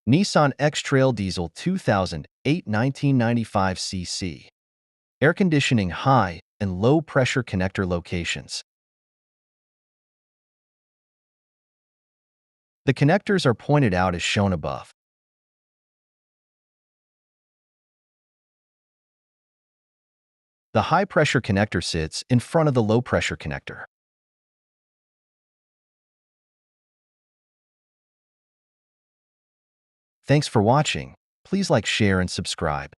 Nissan X-Trail Diesel 2008 1995 cc. Air conditioning high and low pressure connector locations. The connectors are pointed out as shown above. The high pressure connector sits in front of the low pressure connector. Thanks for watching. Please like, share, and subscribe.